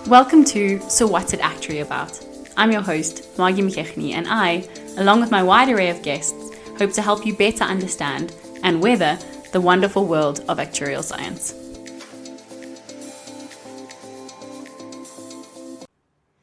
Welcome to So What's It Actuary About? I'm your host, Margie McKechnie, and I, along with my wide array of guests, hope to help you better understand and weather the wonderful world of actuarial science.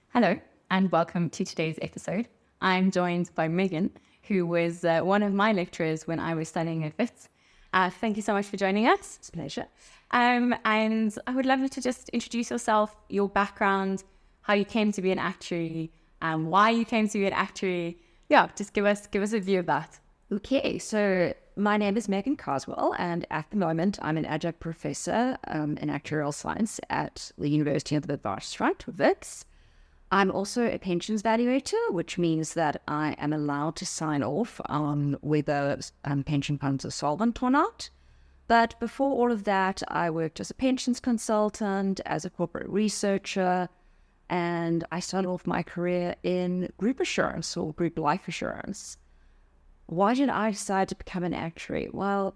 Hello, and welcome to today's episode. I'm joined by Megan, who was one of my lecturers when I was studying at Wits. Thank you so much for joining us. It's a pleasure. And I would love you to just introduce yourself, your background, how you came to be an actuary, why you came to be an actuary. Yeah, just give us a view of that. Okay, so my name is Megan Carswell, and at the moment I'm an adjunct professor in actuarial science at the University of the Witwatersrand, Wits. I'm also a pensions valuator, which means that I am allowed to sign off on whether pension funds are solvent or not. But before all of that, I worked as a pensions consultant, as a corporate researcher, and I started off my career in group assurance or group life assurance. Why did I decide to become an actuary? Well,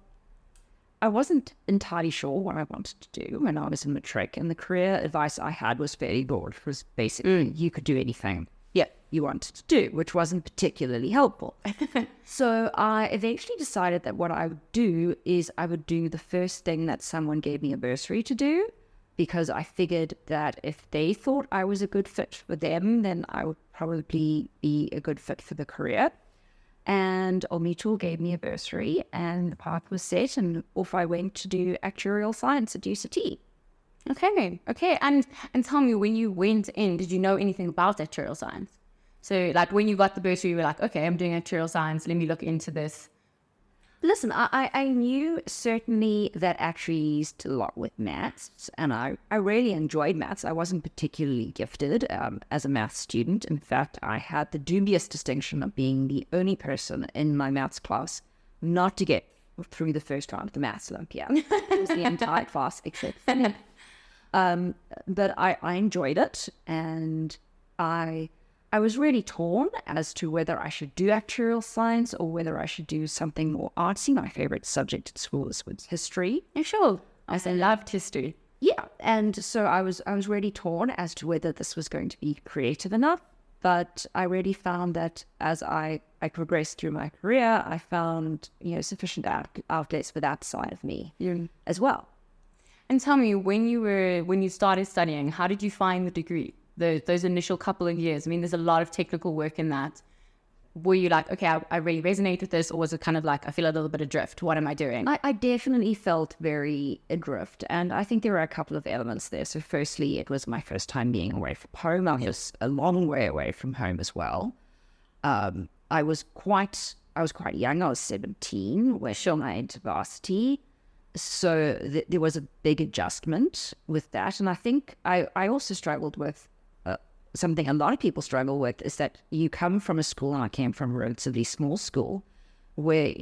I wasn't entirely sure what I wanted to do when I was in matric, and the career advice I had was fairly broad. It was basically you could do anything you wanted to do, which wasn't particularly helpful. So I eventually decided that what I would do is I would do the first thing that someone gave me a bursary to do, because I figured that if they thought I was a good fit for them, then I would probably be a good fit for the career. And Old Mutual gave me a bursary, and the path was set, and off I went to do actuarial science at UCT. Okay. And tell me, when you went in, did you know anything about actuarial science? So, like, when you got the bursary, you were like, okay, I'm doing actuarial science. Let me look into this. Listen, I knew certainly that actuaries did a lot with maths, and I really enjoyed maths. I wasn't particularly gifted as a maths student. In fact, I had the dubious distinction of being the only person in my maths class not to get through the first round of the maths Olympiad. It was the entire class except for me. But I enjoyed it, and I was really torn as to whether I should do actuarial science or whether I should do something more artsy. My favorite subject at school was history. Yeah, sure. I loved history. Yeah, and so I was really torn as to whether this was going to be creative enough. But I really found that as I progressed through my career, I found sufficient outlets for that side of me as well. And tell me, when you started studying, how did you find the degree? Those initial couple of years. I mean, there's a lot of technical work in that. Were you like, okay, I really resonate with this, or was it kind of like, I feel a little bit adrift? What am I doing? I definitely felt very adrift, and I think there were a couple of elements there. So firstly, it was my first time being away from home. I was a long way away from home as well. I was quite young. I was 17 when I entered varsity. So there was a big adjustment with that. And I think I also struggled with something a lot of people struggle with, is that you come from a school, and I came from a relatively small school, where,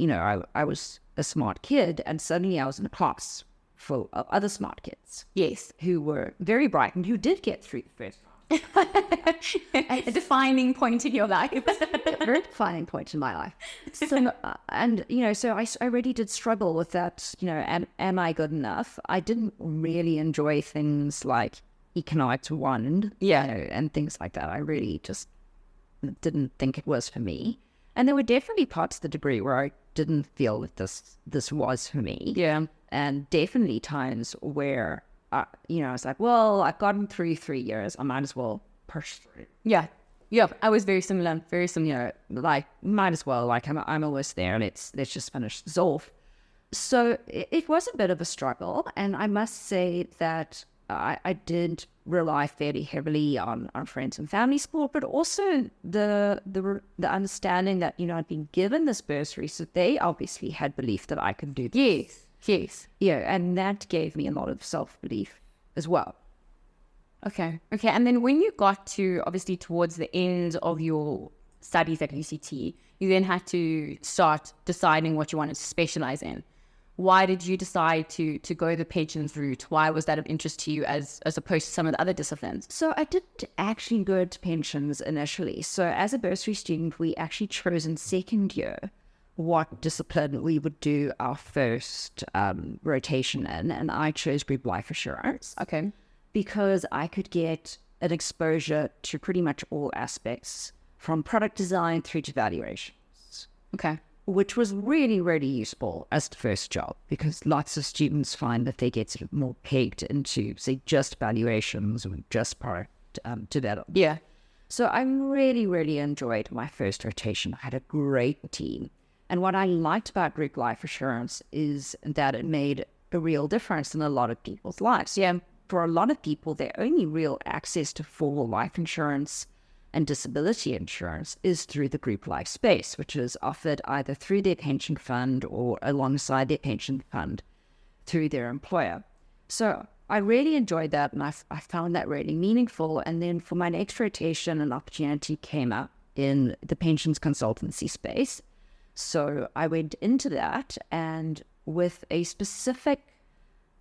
I was a smart kid, and suddenly I was in a class full of other smart kids. Yes. Who were very bright and who did get through the first round. A defining point in your life. A very defining point in my life. So, so I really did struggle with that, am I good enough? I didn't really enjoy things like economics 1, and things like that. I really just didn't think it was for me. And there were definitely parts of the degree where I didn't feel that this was for me. Yeah. And definitely times where I was like, well, I've gotten through 3 years, I might as well push through. Yeah, I was very similar. Like, might as well, like, I'm almost there, let's just finish this off. So it was a bit of a struggle, and I must say that I did rely fairly heavily on friends and family support, but also the understanding that, I'd been given this bursary, so they obviously had belief that I could do this. Yes. Yeah, and that gave me a lot of self-belief as well. Okay. And then when you got to, obviously, towards the end of your studies at UCT, you then had to start deciding what you wanted to specialize in. Why did you decide to go the pensions route? Why was that of interest to you as opposed to some of the other disciplines? So I didn't actually go to pensions initially. So as a bursary student, we actually chose in second year what discipline we would do our first rotation in, and I chose group life assurance. Okay. Because I could get an exposure to pretty much all aspects, from product design through to valuations. Okay. Which was really, really useful as the first job, because lots of students find that they get sort of more pegged into, say, just valuations or just product development. Yeah. So I really, really enjoyed my first rotation. I had a great team. And what I liked about group life assurance is that it made a real difference in a lot of people's lives. Yeah, for a lot of people, their only real access to full life insurance and disability insurance is through the group life space, which is offered either through their pension fund or alongside their pension fund through their employer. So I really enjoyed that, and I found that really meaningful. And then for my next rotation, an opportunity came up in the pensions consultancy space. So I went into that, and with a specific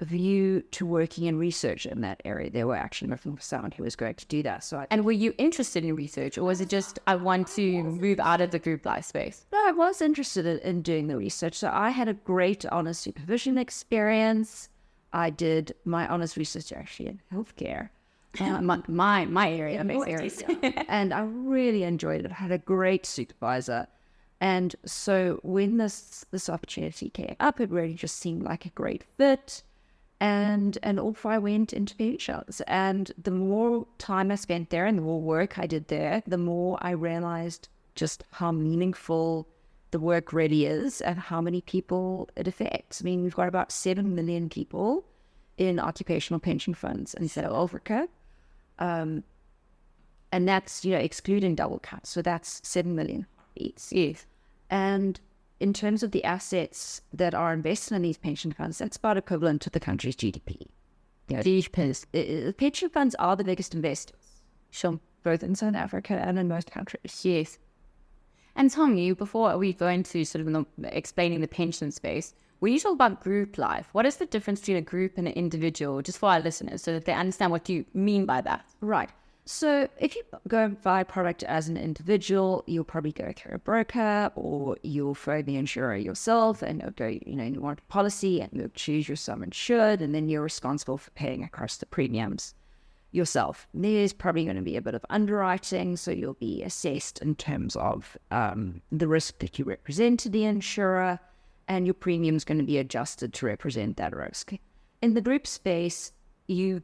view to working in research in that area. They were actually looking for someone who was going to do that. And were you interested in research, or was it just, I want to move out of the group life space? No, I was interested in doing the research. So I had a great honors supervision experience. I did my honors research actually in healthcare. My area, And I really enjoyed it. I had a great supervisor. And so when this opportunity came up, it really just seemed like a great fit. And off I went into pensions. And the more time I spent there and the more work I did there, the more I realized just how meaningful the work really is and how many people it affects. I mean, we've got about 7 million people in occupational pension funds in South Africa. And that's, excluding double cuts. So that's 7 million each. Yes. And in terms of the assets that are invested in these pension funds, that's about equivalent to the country's GDP. Pension funds are the biggest investors. Sure. Both in South Africa and in most countries. Yes. And tell me, before we go into sort of explaining the pension space, when you talk about group life, what is the difference between a group and an individual, just for our listeners, so that they understand what you mean by that? Right. So if you go and buy a product as an individual, you'll probably go through a broker, or you'll phone the insurer yourself and you'll go, you want a policy, and you'll choose your sum insured, and then you're responsible for paying across the premiums yourself. There's probably going to be a bit of underwriting, so you'll be assessed in terms of the risk that you represent to the insurer, and your premium's going to be adjusted to represent that risk. In the group space, you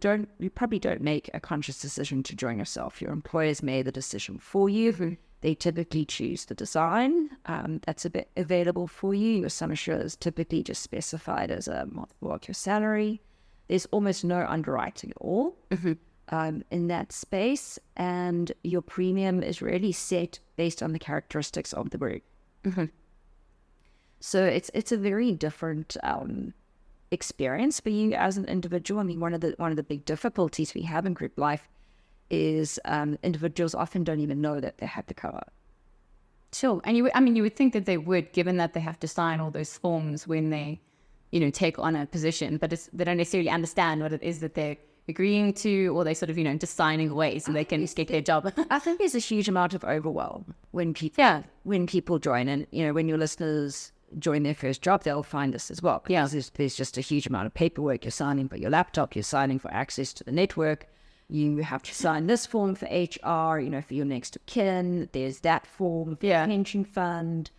probably don't make a conscious decision to join yourself. Your employer's made the decision for you. Mm-hmm. They typically choose the design that's a bit available for you. Your sum assured is typically just specified as a multiple of your salary. There's almost no underwriting at all in that space, and your premium is really set based on the characteristics of the group. Mm-hmm. So it's a very different experience for you as an individual. I mean, one of the big difficulties we have in group life is individuals often don't even know that they have the cover. Sure. And you would think that they would, given that they have to sign all those forms when they, take on a position, but they don't necessarily understand what it is that they're agreeing to, or they sort of, just signing away so they can get their job. I think there's a huge amount of overwhelm when people join, and, when your listeners join their first job, they'll find this as well. Yeah. There's just a huge amount of paperwork. You're signing for your laptop, you're signing for access to the network. You have to sign this form for HR, for your next of kin. There's that form for your pension fund.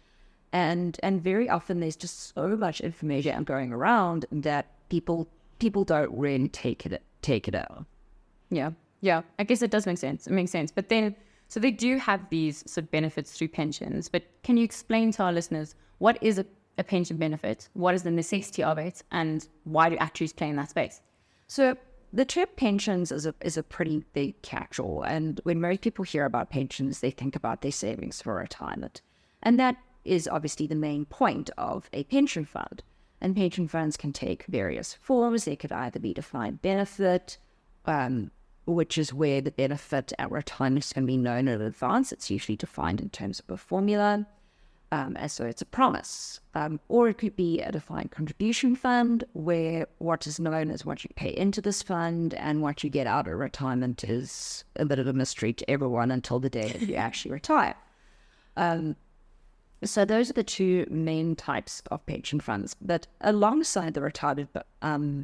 And very often there's just so much information going around that people don't really take it out. Yeah. Yeah. I guess it does make sense. It makes sense. But then, so they do have these sort of benefits through pensions, but can you explain to our listeners, what is a pension benefit? What is the necessity of it? And why do actuaries play in that space? So the term pensions is a pretty big catch-all. And when most people hear about pensions, they think about their savings for retirement. And that is obviously the main point of a pension fund. And pension funds can take various forms. They could either be defined benefit, which is where the benefit at retirement is going to be known in advance. It's usually defined in terms of a formula. And so it's a promise. Or it could be a defined contribution fund, where what is known as what you pay into this fund and what you get out of retirement is a bit of a mystery to everyone until the day that you actually retire. So those are the two main types of pension funds. But alongside the retirement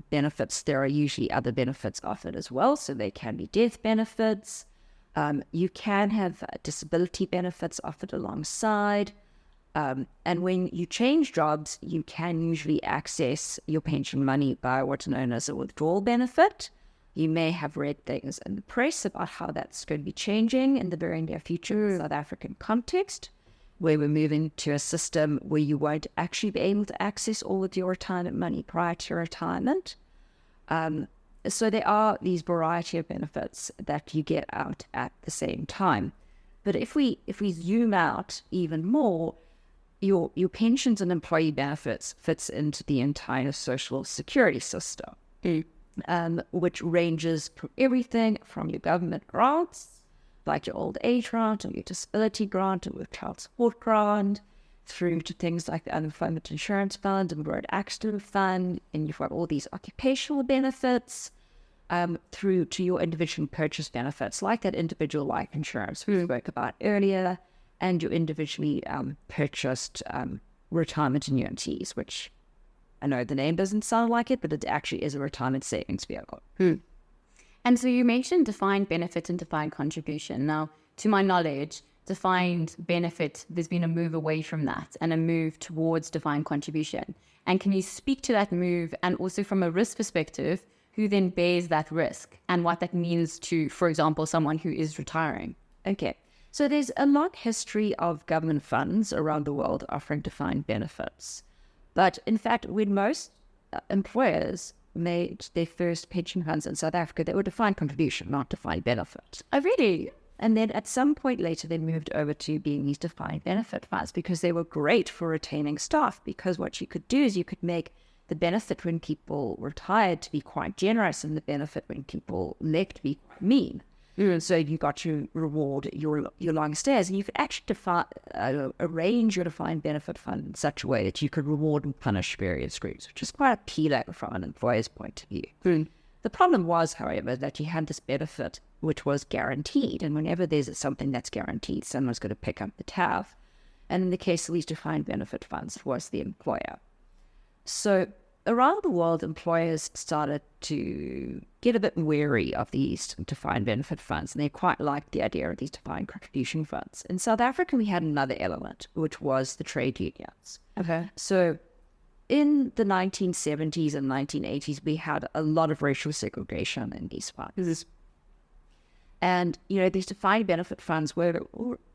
benefits, there are usually other benefits offered as well. So they can be death benefits. You can have disability benefits offered alongside. And when you change jobs, you can usually access your pension money by what's known as a withdrawal benefit. You may have read things in the press about how that's going to be changing in the very near future in the South African context, where we're moving to a system where you won't actually be able to access all of your retirement money prior to retirement. So there are these variety of benefits that you get out at the same time. But if we zoom out even more, your pensions and employee benefits fits into the entire social security system, which ranges from everything from your government grants, like your old age grant or your disability grant or your child support grant, through to things like the unemployment insurance fund and road accident fund, and you've got all these occupational benefits, through to your individual purchase benefits, like that individual life insurance we spoke about earlier, and your individually purchased retirement annuities, which I know the name doesn't sound like it, but it actually is a retirement savings vehicle. And so you mentioned defined benefit and defined contribution. Now, to my knowledge, defined benefit, there's been a move away from that and a move towards defined contribution. And can you speak to that move, and also from a risk perspective, who then bears that risk and what that means to, for example, someone who is retiring? Okay. So there's a long history of government funds around the world offering defined benefits. But in fact, when most employers made their first pension funds in South Africa, they were defined contribution, not defined benefit. Oh, really? And then at some point later, they moved over to being these defined benefit funds because they were great for retaining staff. Because what you could do is you could make the benefit when people retired to be quite generous and the benefit when people left to be quite mean. So you got to reward your long stays, and you could actually arrange your defined benefit fund in such a way that you could reward and punish various groups, which is quite appealing from an employer's point of view. The problem was, however, that you had this benefit which was guaranteed, and whenever there's something that's guaranteed, someone's going to pick up the tab. And in the case of these defined benefit funds, it was the employer. So around the world, employers started to get a bit wary of these defined benefit funds, and they quite liked the idea of these defined contribution funds. In South Africa, we had another element, which was the trade unions. Okay. So in the 1970s and 1980s, we had a lot of racial segregation in these funds. And, these defined benefit funds were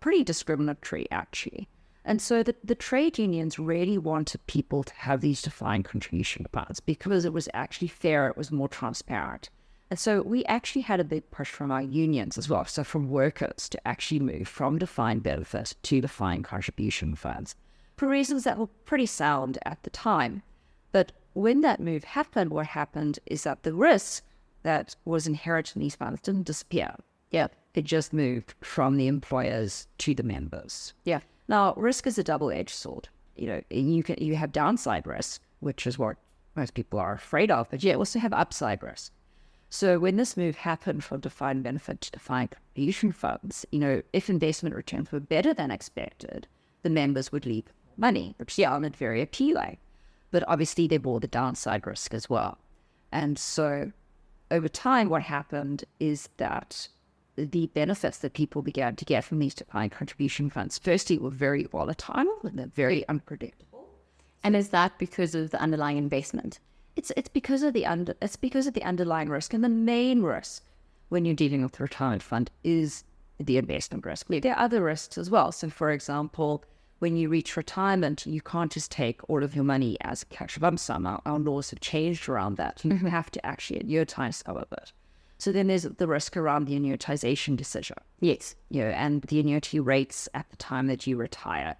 pretty discriminatory, actually. And so the trade unions really wanted people to have these defined contribution funds because it was actually fair, it was more transparent. And so we actually had a big push from our unions as well, so from workers to actually move from defined benefit to defined contribution funds for reasons that were pretty sound at the time. But when that move happened, what happened is that the risk that was inherent in these funds didn't disappear. Yeah. It just moved from the employers to the members. Yeah. Now, risk is a double-edged sword. You have downside risk, which is what most people are afraid of, but you also have upside risk. So when this move happened from defined benefit to defined contribution funds, if investment returns were better than expected, the members would leave money, which sounded very appealing. But obviously they bore the downside risk as well. And so over time, what happened is that the benefits that people began to get from these defined contribution funds, firstly, were very volatile and they're very unpredictable. And is that because of the underlying investment? It's because of the underlying risk, and the main risk when you're dealing with a retirement fund is the investment risk. There are other risks as well. So, for example, when you reach retirement, you can't just take all of your money as a cash lump sum. Our laws have changed around that. You have to actually annuitize some of it. So then there's the risk around the annuitization decision. Yes. And the annuity rates at the time that you retire.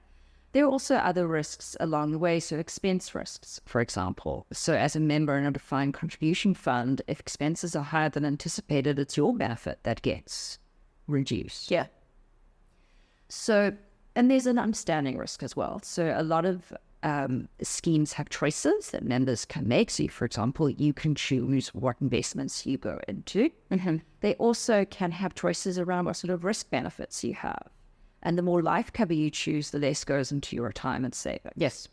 There are also other risks along the way, so expense risks, for example. So as a member in a defined contribution fund, if expenses are higher than anticipated, it's your benefit that gets reduced. Yeah. So, and there's an understanding risk as well. So a lot of schemes have choices that members can make. So, for example, you can choose what investments you go into. They also can have choices around what sort of risk benefits you have. And the more life cover you choose, the less goes into your retirement savings. Yes.